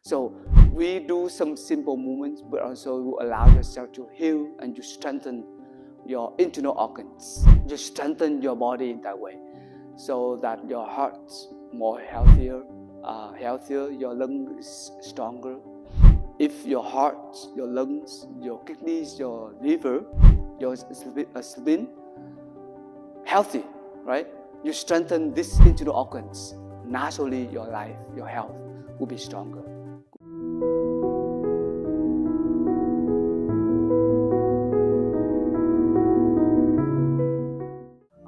So we do some simple movements, but also you allow yourself to heal and to strengthen your internal organs. Just strengthen your body in that way, so that your heart's more healthier, your lungs stronger. If your heart, your lungs, your kidneys, your liver, your spleen healthy, right? You strengthen these internal organs. Naturally, your life, your health will be stronger.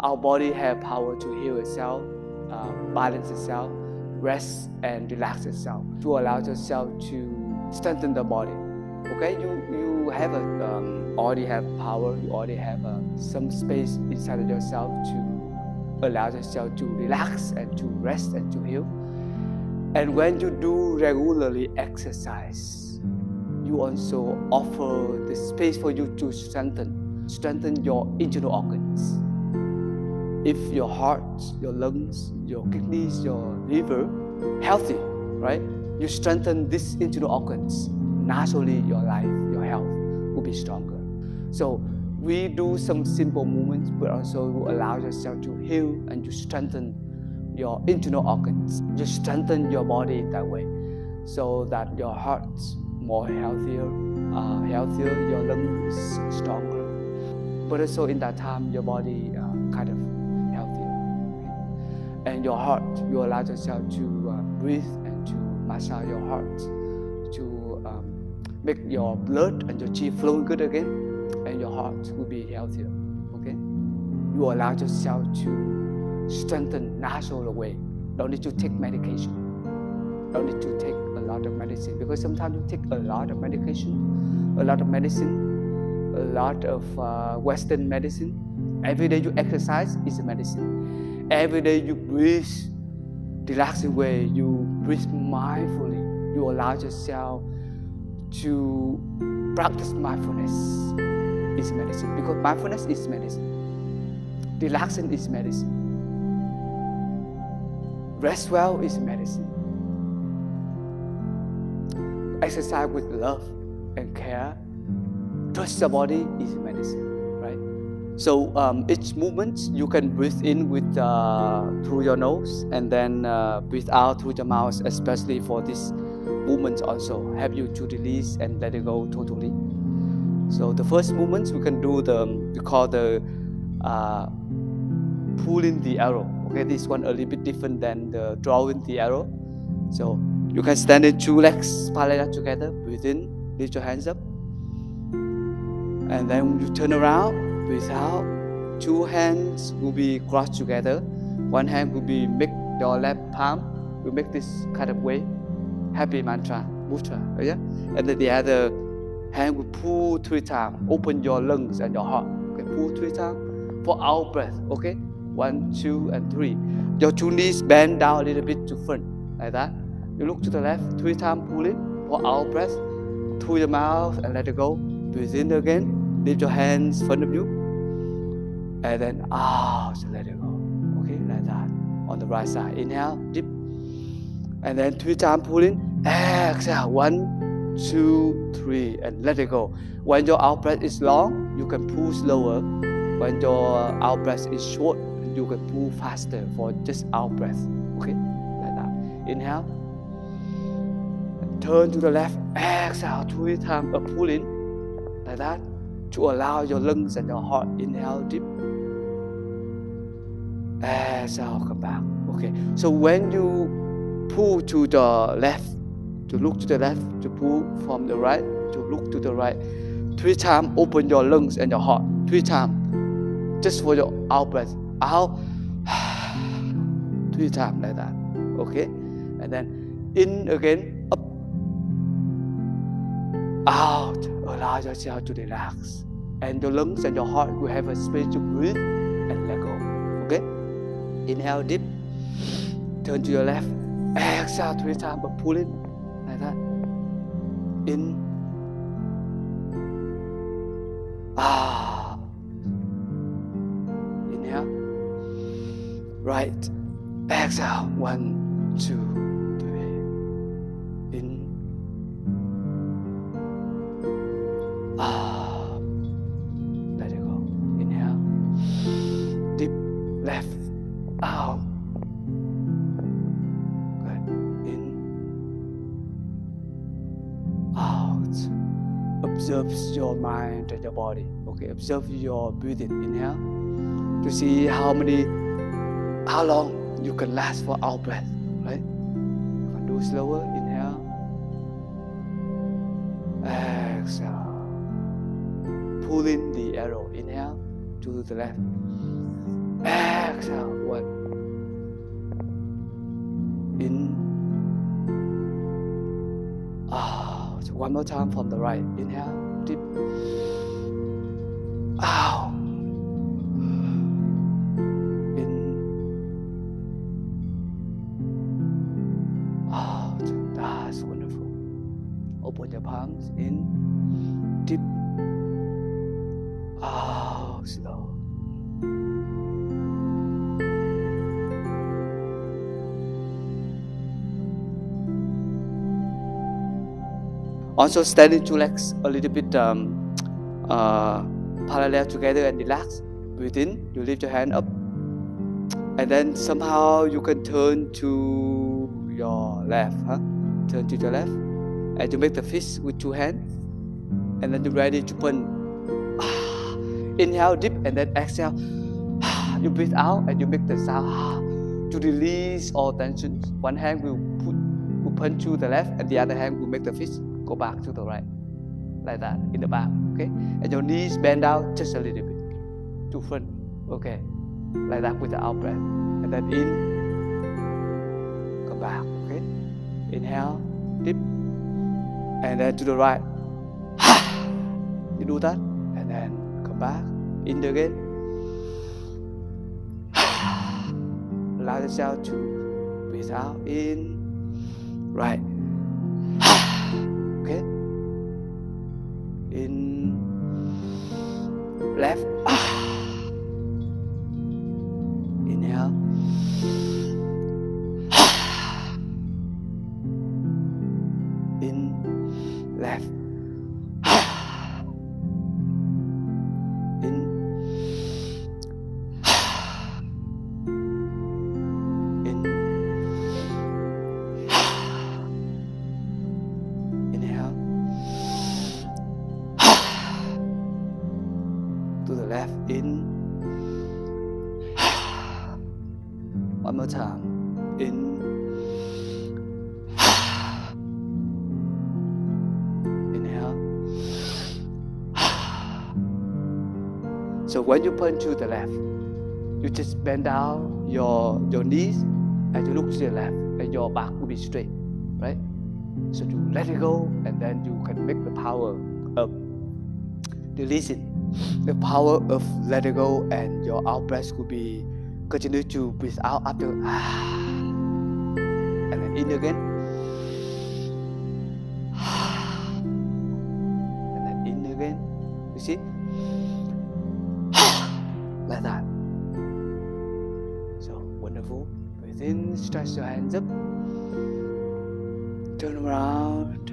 Our body has power to heal itself, balance itself, rest and relax itself, to allow yourself to strengthen the body. Okay, you have already have power. You already have some space inside of yourself to allow yourself to relax and to rest and to heal. And when you do regularly exercise, you also offer the space for you to strengthen your internal organs. If your heart, your lungs, your kidneys, your liver healthy, right? You strengthen these internal organs. Naturally, your life, your health will be stronger. So we do some simple movements, but also you allow yourself to heal and to strengthen your internal organs. Just strengthen your body in that way, so that your heart's more healthier, your lungs stronger. But also in that time, your body kind of healthier. Okay? And your heart, you allow yourself to breathe and to massage your heart, to make your blood and your chi flowing good again, and your heart will be healthier. Okay? You allow yourself to strengthen natural way. Don't need to take medication. Don't need to take a lot of medicine, because sometimes you take a lot of medication, a lot of medicine, a lot of Western medicine. Every day you exercise is a medicine. Every day you breathe relaxing way, you breathe mindfully. You allow yourself to practice mindfulness is medicine, because mindfulness is medicine. Relaxing is medicine. Rest well is medicine. Exercise with love and care, trust your body is medicine, right? So each movement you can breathe in with through your nose, and then breathe out through your mouth, especially for this movement also help you to release and let it go totally. So the first movement we can do we call the pulling the arrow. Okay, this one a little bit different than the drawing the arrow. So you can stand in two legs parallel together. Breathe in, lift your hands up, and then you turn around, breathe out. Two hands will be crossed together. One hand will be make your left palm will make this kind of way, happy mantra, mudra, yeah? And then the other hand will pull 3 times. Open your lungs and your heart. Okay, pull 3 times for out breath. Okay, 1, 2, and 3. Your 2 knees bend down a little bit to front, like that. You look to the left, 3 times, pull it for out breath. Through your mouth and let it go. Breathe in again. Lift your hands in front of you, and then out, let it go. Okay, like that. On the right side, inhale, deep, and then 3 times pull in. Exhale, 1, 2, 3, and let it go. When your out breath is long, you can pull slower. When your out breath is short, you can pull faster for just out breath. Okay, like that. Inhale, and turn to the left. Exhale, 3 times, pull in, like that, to allow your lungs and your heart. Inhale deep. Exhale, come back. Okay, so when you pull to the left, to look to the left, to pull from the right, to look to the right, 3 times, open your lungs and your heart. 3 times, just for your out breath. Out, 3 times, like that. Okay, and then in again, up, out. Allow yourself to relax, and your lungs and your heart will have a space to breathe and let go. Okay, inhale deep, turn to your left. Exhale 3 times, but pull in, like that. In, out. Inhale, right. Exhale, 1, 2, 3. In, observe your mind and your body. Okay, observe your breathing. Inhale to see how long you can last for out breath. Right? You can do slower. Inhale. Exhale. Pull in the arrow. Inhale to the left. Exhale. One. In. So one more time from the right. Inhale. Deep. Out. In. Out. That's wonderful. Open your palms. In. Deep. Out. Slow. Also standing two legs a little bit parallel together and relax. Breathe in, you lift your hand up. And then somehow you can turn to your left. Turn to your left. And you make the fist with two hands. And then you're ready to punch. Inhale deep and then exhale. You breathe out and you make the sound to release all tensions. One hand will punch to the left and the other hand will make the fist go back to the right, like that, in the back, okay? And your knees bend down just a little bit, to front, okay? Like that with the out breath. And then in, come back, okay? Inhale, deep, and then to the right. You do that, and then come back, in again. Allow yourself to breathe out, in, right. Okay. In left. Inhale. In left. In. To the left, in. One more time, in. Inhale. So when you punch to the left, you just bend down your knees and you look to the left and your back will be straight, right? So you let it go and then you can make the power of releasing. The power of letting go and your out breath could be continue to breathe out after and then in again and then in again. You see? Like that. So wonderful. Breathe in, stretch your hands up. Turn around.